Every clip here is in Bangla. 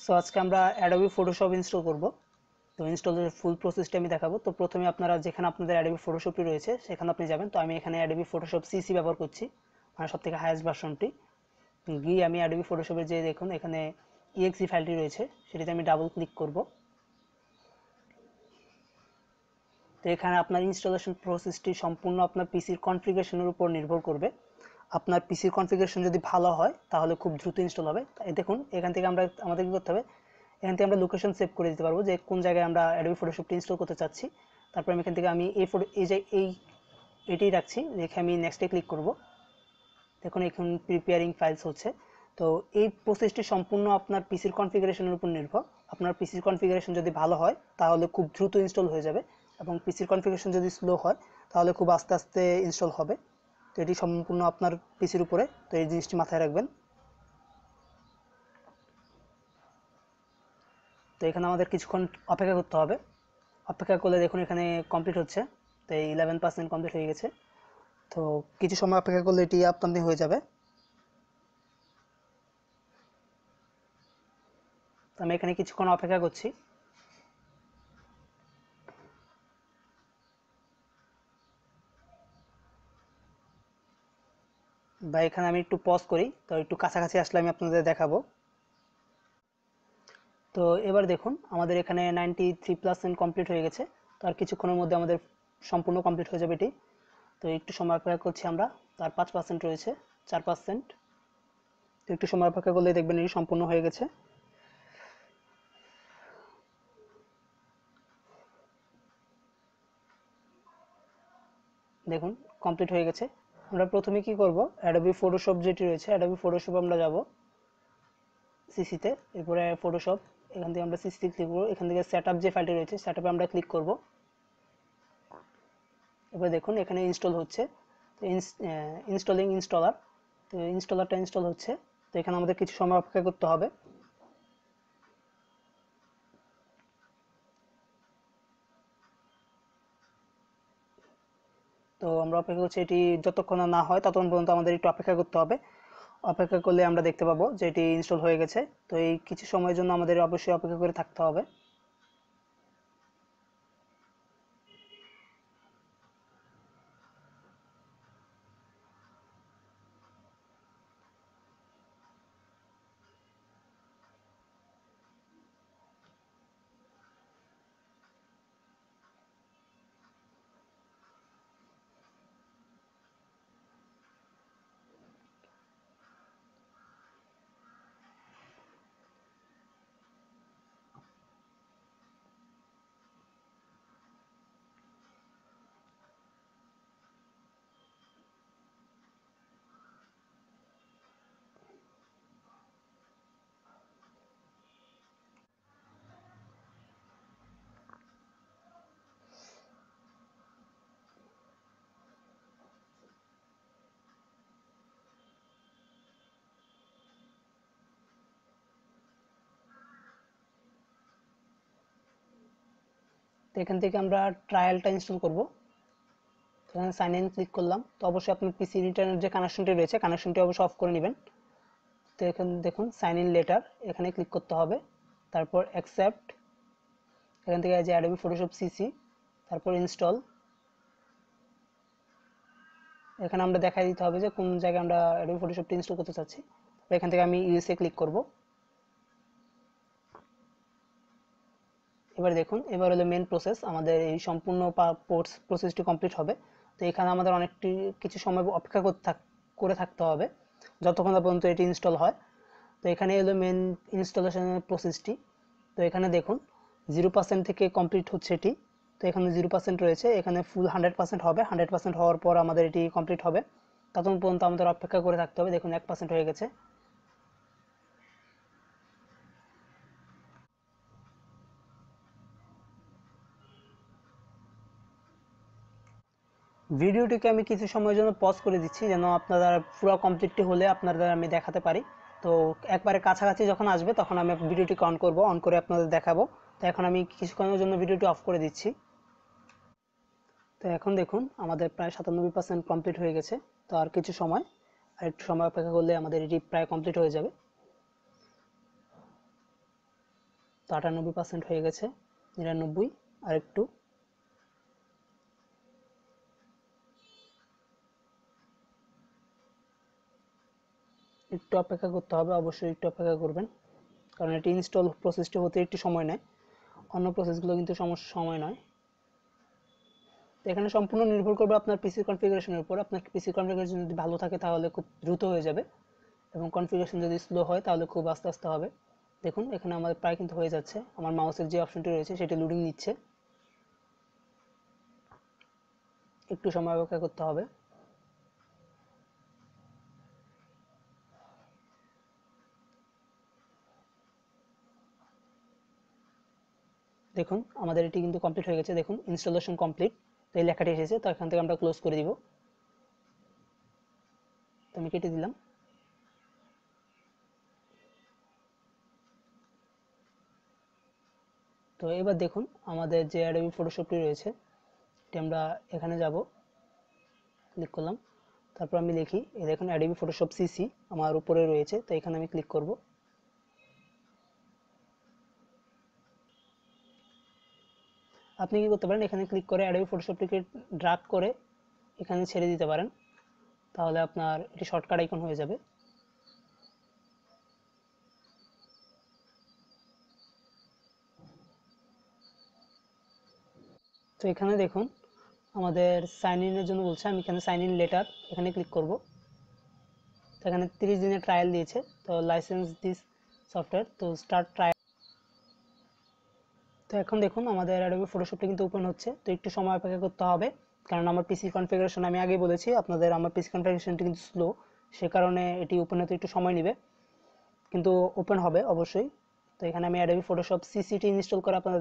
সো আজকে আমরা Adobe Photoshop ইনস্টল করব। তো ইনস্টলের ফুল প্রসেসটা আমি দেখাবো। তো প্রথমে আপনারা যেখানে আপনাদের Adobe Photoshop রয়েছে সেখানে আপনি যাবেন। তো আমি এখানে Adobe Photoshop CC ব্যবহার করছি, মানে সবথেকে হাইয়েস্ট ভার্সনটি। গিয়ে আমি Adobe Photoshop এর যে দেখুন এখানে exe ফাইলটি রয়েছে সেটিতে আমি ডাবল ক্লিক করব। তো এখানে আপনার ইনস্টলেশন প্রসেসটি সম্পূর্ণ আপনার পিসির কনফিগারেশনের উপর নির্ভর করবে। আপনার পিসির কনফিগারেশন যদি ভালো হয় তাহলে খুব দ্রুত ইনস্টল হবে। দেখুন এখান থেকে আমাদের কি করতে হবে, এখান থেকে আমরা লোকেশন সেভ করে দিতে পারবো যে কোন জায়গায় আমরা Adobe Photoshop ইনস্টল করতে চাচ্ছি। তারপর আমি এখান থেকে আমি এটাই রাখছি, রেখে আমি নেক্সটে ক্লিক করব। দেখুন এখন প্রিপেয়ারিং ফাইলস হচ্ছে। তো এই প্রসেসটি সম্পূর্ণ আপনার পিসির কনফিগারেশনের উপর নির্ভর। আপনার পিসির কনফিগারেশন যদি ভালো হয় তাহলে খুব দ্রুত ইনস্টল হয়ে যাবে, এবং পিসির কনফিগারেশন যদি স্লো হয় তাহলে খুব আস্তে আস্তে ইনস্টল হবে। তো এটি সম্পূর্ণ আপনার পিসির উপরে, তো এই জিনিসটি মাথায় রাখবেন। তো এখানে আমাদের কিছুক্ষণ অপেক্ষা করতে হবে। অপেক্ষা করলে দেখুন এখানে কমপ্লিট হচ্ছে। তো এই 11% কমপ্লিট হয়ে গেছে। তো কিছু সময় অপেক্ষা করলে এটি আপনাদের হয়ে যাবে। তো আমি এখানে কিছুক্ষণ অপেক্ষা করছি। বা এখানে আমি একটু পজ করি, তো একটু কাছাকাছি আসলে আমি আপনাদের দেখাবো। তো এবার দেখুন আমাদের এখানে 93% কমপ্লিট হয়ে গেছে। তো আর কিছুক্ষণের মধ্যে আমাদের সম্পূর্ণ কমপ্লিট হয়ে যাবে এটি। তো একটু সময় অপেক্ষা করছি আমরা। তার 5% রয়েছে, 4%। তো একটু সময় অপেক্ষা করলে দেখবেন এটি সম্পূর্ণ হয়ে গেছে। দেখুন কমপ্লিট হয়ে গেছে। আমরা প্রথমে কি করব, Adobe Photoshop যেটি রয়েছে Adobe Photoshop আমরা যাব সিসিতে, এরপরে Photoshop, এখান থেকে আমরা সিসি ক্লিক করব। এখান থেকে সেটআপ যে ফাইলটি রয়েছে সেটআপে আমরা ক্লিক করব। এবার দেখুন এখানে ইনস্টল হচ্ছে। তো ইনস্টলিং ইনস্টলার, তো ইনস্টলারটা ইনস্টল হচ্ছে। তো এখানে আমাদের কিছু সময় অপেক্ষা করতে হবে। তো আমরা অপেক্ষা করছি, এটি যতক্ষণ না হয় ততক্ষণ পর্যন্ত আমাদের একটু অপেক্ষা করতে হবে। অপেক্ষা করলে আমরা দেখতে পাবো যে এটি ইনস্টল হয়ে গেছে। তো এই কিছু সময়ের জন্য আমাদের অবশ্যই অপেক্ষা করে থাকতে হবে। তো এখান থেকে আমরা ট্রায়ালটা ইনস্টল করব। এখানে সাইন ইন ক্লিক করলাম। তো অবশ্যই আপনার পিসি ইন্টারনেট যে কানেকশনটি রয়েছে কানেকশনটি অবশ্যই অফ করে নেবেন। তো এখানে দেখুন সাইন ইন লেটার, এখানে ক্লিক করতে হবে। তারপর অ্যাকসেপ্ট, এখান থেকে যে Adobe Photoshop CC, তারপর ইনস্টল। এখানে আমরা দেখাই দিতে হবে যে কোন জায়গায় আমরা Adobe Photoshop ইনস্টল করতে চাচ্ছি। এখান থেকে আমি ইউএসএ ক্লিক করব। এবার দেখুন এবার হলো মেন প্রসেস, আমাদের এই সম্পূর্ণ প্রসেসটি কমপ্লিট হবে। তো এখানে আমাদের অনেকটি কিছু সময় অপেক্ষা করে থাকতে হবে যতক্ষণ না পর্যন্ত এটি ইনস্টল হয়। তো এখানে হলো মেন ইনস্টলেশনের প্রসেসটি। তো এখানে দেখুন 0% থেকে কমপ্লিট হচ্ছে এটি। তো এখানে 0% রয়েছে, এখানে ফুল 100% হবে। 100% হওয়ার পর আমাদের এটি কমপ্লিট হবে। ততক্ষণ পর্যন্ত আমাদের অপেক্ষা করে থাকতে হবে। দেখুন 1% হয়ে গেছে। ভিডিওটিকে আমি কিছু সময়ের জন্য পজ করে দিচ্ছি যেন আপনারা পুরো কমপ্লিটটি হলে আপনাদের আমি দেখাতে পারি। তো একবারে কাছাকাছি যখন আসবে তখন আমি ভিডিওটিকে অন করব, অন করে আপনাদের দেখাবো। তো এখন আমি কিছুক্ষণের জন্য ভিডিওটি অফ করে দিচ্ছি। তো এখন দেখুন আমাদের প্রায় 97% কমপ্লিট হয়ে গেছে। তো আর কিছু সময়, আর একটু সময় অপেক্ষা করলে আমাদের এটি প্রায় কমপ্লিট হয়ে যাবে। তো 98% হয়ে গেছে, 99 আর একটু, একটু অপেক্ষা করতে হবে, অবশ্যই একটু অপেক্ষা করবেন, কারণ এটি ইনস্টল প্রসেসটি হতে একটু সময় নেয়, অন্য প্রসেসগুলো কিন্তু সময় নয়। তো এখানে সম্পূর্ণ নির্ভর করবে আপনার পিসি কনফিগারেশনের উপর। আপনার পিসি কনফিগারেশন যদি ভালো থাকে তাহলে খুব দ্রুত হয়ে যাবে, এবং কনফিগারেশন যদি স্লো হয় তাহলে খুব আস্তে আস্তে হবে। দেখুন এখানে আমাদের প্রায় কিন্তু হয়ে যাচ্ছে, আমার মাউসের যে অপশনটি রয়েছে সেটি লোডিং নিচ্ছে, একটু সময় অপেক্ষা করতে হবে। দেখুন আমাদের এটি কিন্তু কমপ্লিট হয়ে গেছে, দেখুন ইনস্টলেশন কমপ্লিট, তো এই লেখাটি এসেছে, তো এখান থেকে আমরা ক্লোজ করে দিব, তো আমি কেটে দিলাম। তো এবার দেখুন আমাদের যে অ্যাডোবি ফটোশপটি রয়েছে, এটি আমরা এখানে যাব, ক্লিক করলাম, তারপর আমি লিখি, এই দেখুন অ্যাডোবি ফটোশপ সিসি আমার উপরে রয়েছে, তো এখানে আমি ক্লিক করব। আপনি কি করতে পারেন, এখানে ক্লিক করে অ্যাডোবি ফটোশপটিকে ড্র্যাগ করে এখানে ছেড়ে দিতে পারেন, তাহলে আপনার এটি শর্টকাট আইকন হয়ে যাবে। তো এখানে দেখুন আমাদের সাইন ইনের জন্য বলছে, আমি এখানে সাইন ইন লেটার এখানে ক্লিক করব। তো এখানে 30 দিনের ট্রায়াল দিয়েছে, তো লাইসেন্স দিস সফটওয়্যার, তো স্টার্ট ট্রায়াল। তো এখন দেখুন আমাদের অ্যাডোবি ফটোশপটা কিন্তু ওপেন হচ্ছে, তো একটু সময় অপেক্ষা করতে হবে, কারণ আমার পিসি কনফিগারেশন আমি আগেই বলেছি আপনাদের, আমার পিসি কনফিগারেশনটি কিন্তু স্লো, সে কারণে এটি ওপেন হতে একটু সময় নেবে, কিন্তু ওপেন হবে অবশ্যই। তো এখানে আমি অ্যাডোবি ফটোশপ সিসিটি ইনস্টল করে আপনাদের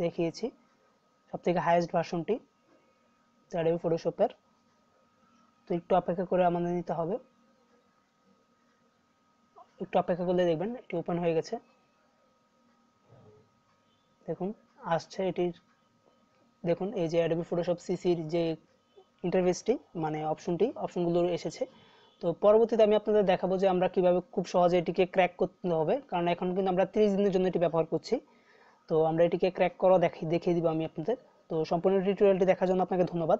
দেখিয়েছি, সবথেকে হাইয়েস্ট ভার্সনটি অ্যাডোবি ফটোশপের। তো একটু অপেক্ষা করে আমাদের নিতে হবে, একটু অপেক্ষা করলে দেখবেন এটি ওপেন হয়ে গেছে। দেখুন আসছে এটির, দেখুন এই যে অ্যাডোবি ফটোশপ সিসির যে ইন্টারফেসটি, মানে অপশনগুলো এসেছে। তো পরবর্তীতে আমি আপনাদের দেখাবো যে আমরা কিভাবে খুব সহজে এটিকে ক্র্যাক করতে হবে, কারণ এখন কিন্তু আমরা 30 দিনের জন্য এটি ব্যবহার করছি। তো আমরা এটিকে ক্র্যাক করা দেখিয়ে দিব আমি আপনাদের। তো সম্পূর্ণ টিউটোরিয়ালটি দেখার জন্য আপনাকে ধন্যবাদ।